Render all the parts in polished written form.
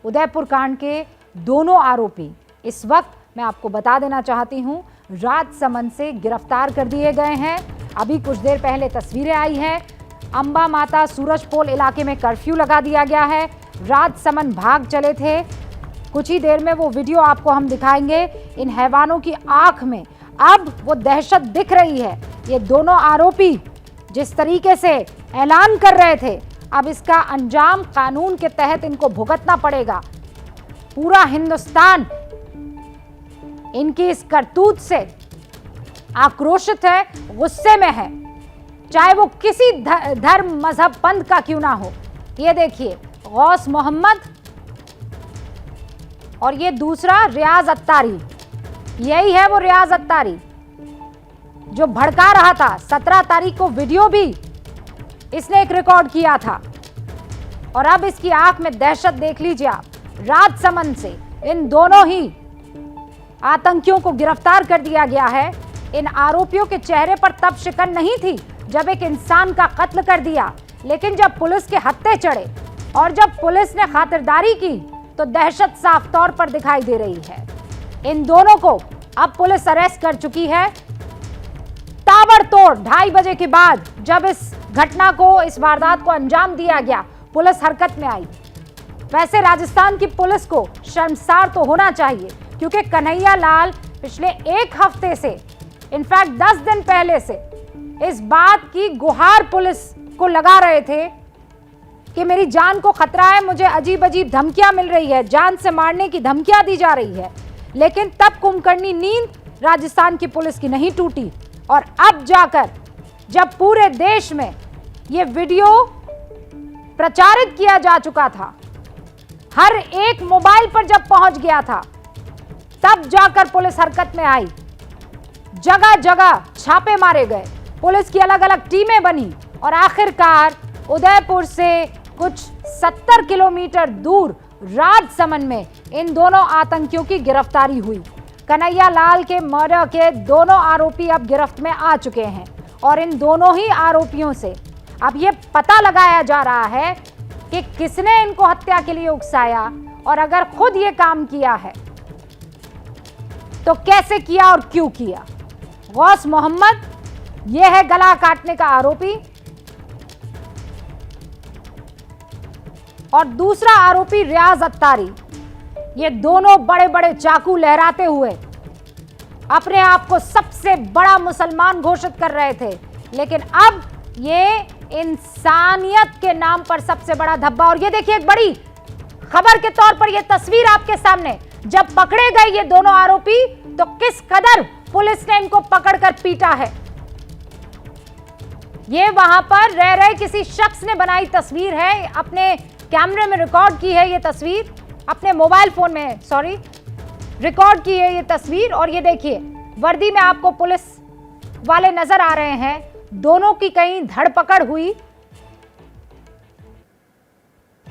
उदयपुर कांड के दोनों आरोपी इस वक्त मैं आपको बता देना चाहती हूं राजसमंद से गिरफ्तार कर दिए गए हैं। अभी कुछ देर पहले तस्वीरें आई हैं। अंबा माता सूरजपोल इलाके में कर्फ्यू लगा दिया गया है। राजसमंद भाग चले थे। कुछ ही देर में वो वीडियो आपको हम दिखाएंगे। इन हैवानों की आंख में अब वो दहशत दिख रही है। ये दोनों आरोपी जिस तरीके से ऐलान कर रहे थे, अब इसका अंजाम कानून के तहत इनको भुगतना पड़ेगा। पूरा हिंदुस्तान इनकी इस करतूत से आक्रोशित है, गुस्से में है, चाहे वो किसी धर्म मजहब पंथ का क्यों ना हो। ये देखिए गौस मोहम्मद और ये दूसरा रियाज अत्तारी, यही है वो रियाज अत्तारी जो भड़का रहा था। 17 तारीख को वीडियो भी इसने एक रिकॉर्ड किया था और अब इसकी आंख में दहशत देख लीजिए आप। राजसमंद से इन दोनों ही आतंकियों को गिरफ्तार कर दिया गया है। इन आरोपियों के चेहरे पर तब शिकन नहीं थी जब एक इंसान का कत्ल कर दिया, लेकिन जब पुलिस के हत्थे चढ़े और जब पुलिस ने खातिरदारी की तो दहशत साफ तौर पर दिखाई दे रही है। इन दोनों को अब पुलिस अरेस्ट कर चुकी है। ताबड़तोड़ 2:30 बजे के बाद जब इस घटना को, इस वारदात को अंजाम दिया गया, पुलिस हरकत में आई। वैसे राजस्थान की पुलिस को शर्मसार तो होना चाहिए, क्योंकि कन्हैया लाल पिछले एक हफ्ते से, इनफैक्ट 10 दिन पहले से इस बात की गुहार पुलिस को लगा रहे थे कि मेरी जान को खतरा है, मुझे अजीब अजीब धमकियां मिल रही है, जान से मारने की धमकियां दी जा रही है। लेकिन तब कुंभकर्णी नींद राजस्थान की पुलिस की नहीं टूटी और अब जाकर जब पूरे देश में यह वीडियो प्रचारित किया जा चुका था, हर एक मोबाइल पर जब पहुंच गया था, तब जाकर पुलिस हरकत में आई। जगह जगह छापे मारे गए, पुलिस की अलग अलग टीमें बनी और आखिरकार उदयपुर से कुछ 70 किलोमीटर दूर राजसमंद में इन दोनों आतंकियों की गिरफ्तारी हुई। कन्हैया लाल के मर्डर के दोनों आरोपी अब गिरफ्त में आ चुके हैं और इन दोनों ही आरोपियों से अब ये पता लगाया जा रहा है कि किसने इनको हत्या के लिए उकसाया और अगर खुद ये काम किया है तो कैसे किया और क्यों किया। गौस मोहम्मद ये है गला काटने का आरोपी और दूसरा आरोपी रियाज अत्तारी। ये दोनों बड़े बड़े चाकू लहराते हुए अपने आप को सबसे बड़ा मुसलमान घोषित कर रहे थे, लेकिन अब ये इंसानियत के नाम पर सबसे बड़ा धब्बा। और ये देखिए एक बड़ी खबर के तौर पर ये तस्वीर आपके सामने, जब पकड़े गए ये दोनों आरोपी तो किस कदर पुलिस ने इनको पकड़कर पीटा है। ये वहां पर रह रहे किसी शख्स ने बनाई तस्वीर है, अपने कैमरे में रिकॉर्ड की है ये तस्वीर, अपने मोबाइल फोन में रिकॉर्ड की है ये तस्वीर। और ये देखिए वर्दी में आपको पुलिस वाले नजर आ रहे हैं। दोनों की कहीं धरपकड़ हुई।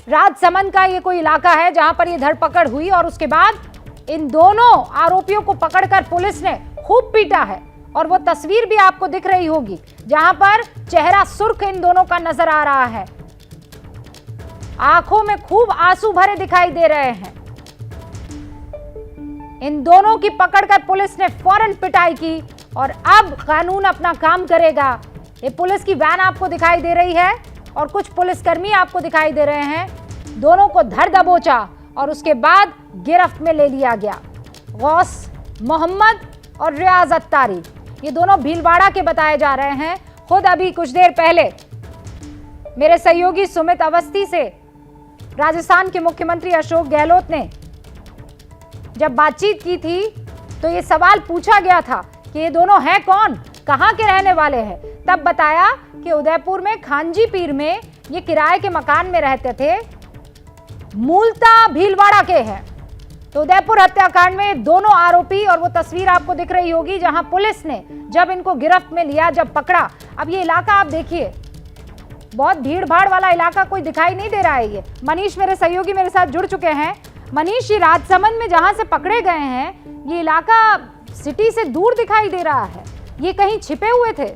राजसमंद का ये कोई इलाका है जहां पर ये धरपकड़ हुई और उसके बाद इन दोनों आरोपियों को पकड़कर पुलिस ने खूब पीटा है। और वो तस्वीर भी आपको दिख रही होगी जहां पर चेहरा सुर्ख इन दोनों का नजर आ रहा है, आंखों में खूब आंसू भरे दिखाई दे रहे हैं। इन दोनों की पकड़कर पुलिस ने फौरन पिटाई की और अब कानून अपना काम करेगा। ये पुलिस की वैन आपको दिखाई दे रही है और कुछ पुलिसकर्मी आपको दिखाई दे रहे हैं। दोनों को धर दबोचा और उसके बाद गिरफ्त में ले लिया गया। गौस मोहम्मद और रियाज अत्तारी ये दोनों भीलवाड़ा के बताए जा रहे हैं। खुद अभी कुछ देर पहले मेरे सहयोगी सुमित अवस्थी से राजस्थान के मुख्यमंत्री अशोक गहलोत ने जब बातचीत की थी तो ये सवाल पूछा गया था कि ये दोनों हैं कौन, कहां के रहने वाले हैं। तब बताया कि उदयपुर में खांजी पीर में ये किराए के मकान में रहते थे, मूलतः भीलवाड़ा के हैं। तो उदयपुर हत्याकांड में दोनों आरोपी, और वो तस्वीर आपको दिख रही होगी जहां पुलिस ने जब इनको गिरफ्त में लिया, जब पकड़ा। अब ये इलाका आप देखिए, बहुत भीड़ भाड़ वाला इलाका कोई दिखाई नहीं दे रहा है। ये मनीष मेरे सहयोगी मेरे साथ जुड़ चुके हैं। मनीष, ये राजसमंद में जहां से पकड़े गए हैं ये इलाका सिटी से दूर दिखाई दे रहा है, ये कहीं छिपे हुए थे?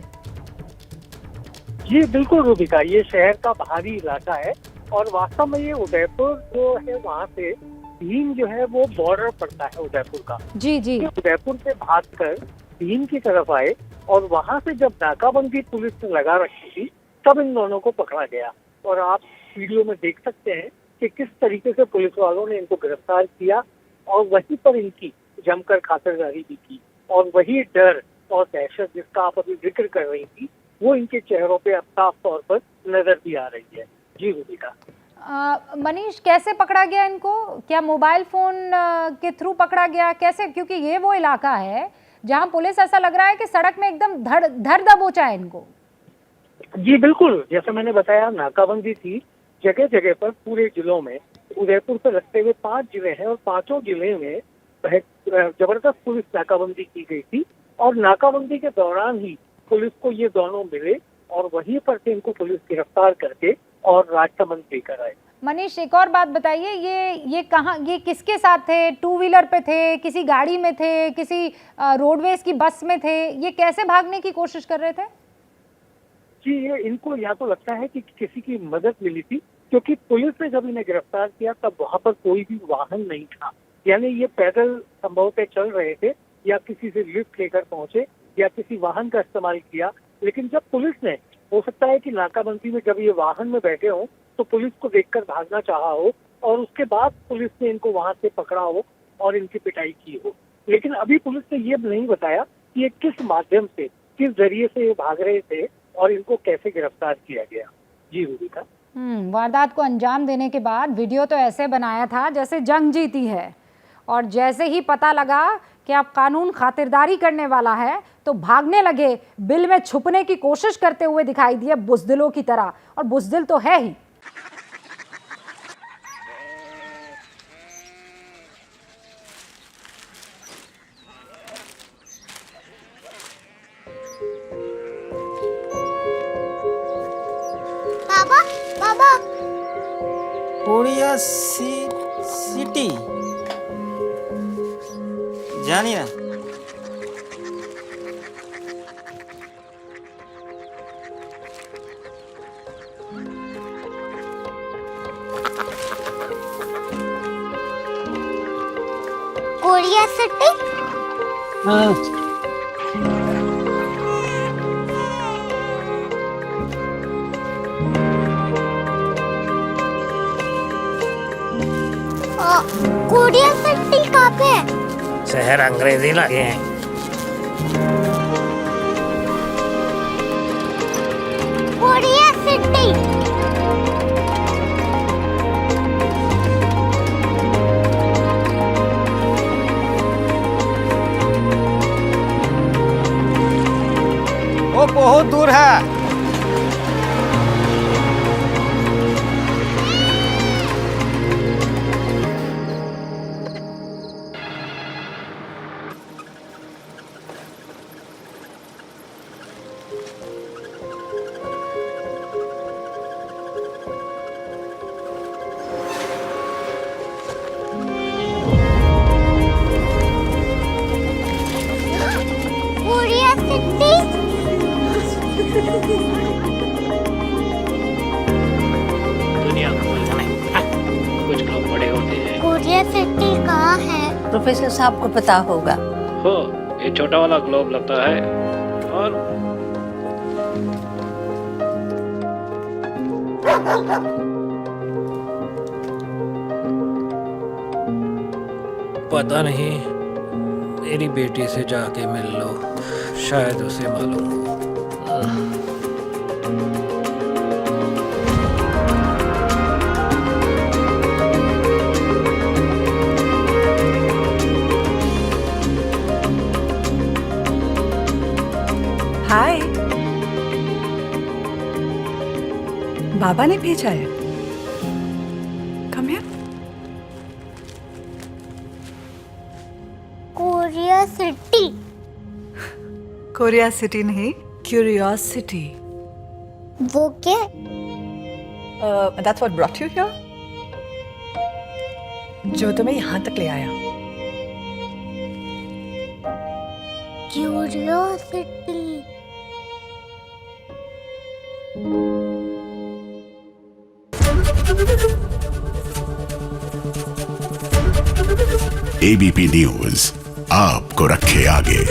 जी बिल्कुल रूबिका, ये शहर का बाहरी इलाका है और वास्तव में ये उदयपुर जो है वहाँ से भीम जो है वो बॉर्डर पड़ता है उदयपुर का। जी जी। उदयपुर से भागकर भीम की तरफ आए और वहाँ से जब नाकाबंदी पुलिस ने लगा रखी थी तब इन दोनों को पकड़ा गया। और आप वीडियो में देख सकते हैं कि किस तरीके से पुलिस वालों ने इनको गिरफ्तार किया और वहीं पर इनकी जमकर खातिरदारी भी की। और वही डर और दहशत जिसका आप अभी जिक्र कर रही थी वो इनके चेहरों पे अब साफ तौर पर नजर भी आ रही है। जी रूबिका। मनीष, कैसे पकड़ा गया इनको? क्या मोबाइल फोन के थ्रू पकड़ा गया, कैसे? क्योंकि ये वो इलाका है जहां पुलिस, ऐसा लग रहा है कि सड़क में एकदम धर दबोचा है इनको। जी बिल्कुल, जैसे मैंने बताया नाकाबंदी थी जगह जगह पर पूरे जिलों में। उदयपुर से लगते हुए 5 जिले हैं और 5 जिले में जबरदस्त पुलिस नाकाबंदी की गई थी। और नाकाबंदी के दौरान ही पुलिस को ये दोनों मिले और वहीं पर से इनको पुलिस गिरफ्तार करके और राजसमंद लेकर आए। मनीष, एक और बात बताइए, ये कहाँ, ये किसके साथ थे? 2 व्हीलर पे थे, किसी गाड़ी में थे, किसी रोडवेज की बस में थे? ये कैसे भागने की कोशिश कर रहे थे? जी, ये इनको या तो लगता है कि किसी की मदद मिली थी, क्योंकि पुलिस ने जब इन्हें गिरफ्तार किया तब वहां पर कोई भी वाहन नहीं था। यानी ये पैदल संभवतः चल रहे थे या किसी से लिफ्ट लेकर पहुंचे या किसी वाहन का इस्तेमाल किया। लेकिन जब पुलिस ने, हो सकता है कि नाकाबंदी में जब ये वाहन में बैठे हों तो पुलिस को देखकर भागना चाहा हो और उसके बाद पुलिस ने इनको वहां से पकड़ा हो और इनकी पिटाई की हो। लेकिन अभी पुलिस ने ये नहीं बताया कि ये किस माध्यम से, किस जरिए से ये भाग रहे थे और इनको कैसे गिरफ्तार किया गया। जी रूबिका। वारदात को अंजाम देने के बाद वीडियो तो ऐसे बनाया था जैसे जंग जीती है, और जैसे ही पता लगा कि अब कानून खातिरदारी करने वाला है तो भागने लगे, बिल में छुपने की कोशिश करते हुए दिखाई दिए बुज़दिलों की तरह। और बुज़दिल तो है ही। बाबा बाबा, कोरिया सिटी जानी ना। Korea city. कोरिया सिटी कहाँ पे है? शहर अंग्रेजी लगे हैं। Korea city. वो बहुत दूर है। Korea city. दुनिया को बोलना नहीं, कुछ लोग बड़े होते हैं। कोरिया सिटी कहाँ है? प्रोफेसर साहब को पता होगा। हो, ये छोटा वाला ग्लोब लगता है और पता नहीं, मेरी बेटी से जाके मिल लो, शायद उसे मालूम हो। हाय, बाबा ने भेजा है। Come here. Korea city. Korea city नहीं, क्यूरियोसिटी। वो क्या? That's what brought you here, जो तुम्हें यहाँ तक ले आया। क्यूरियोसिटी। एबीपी न्यूज आपको रखे आगे।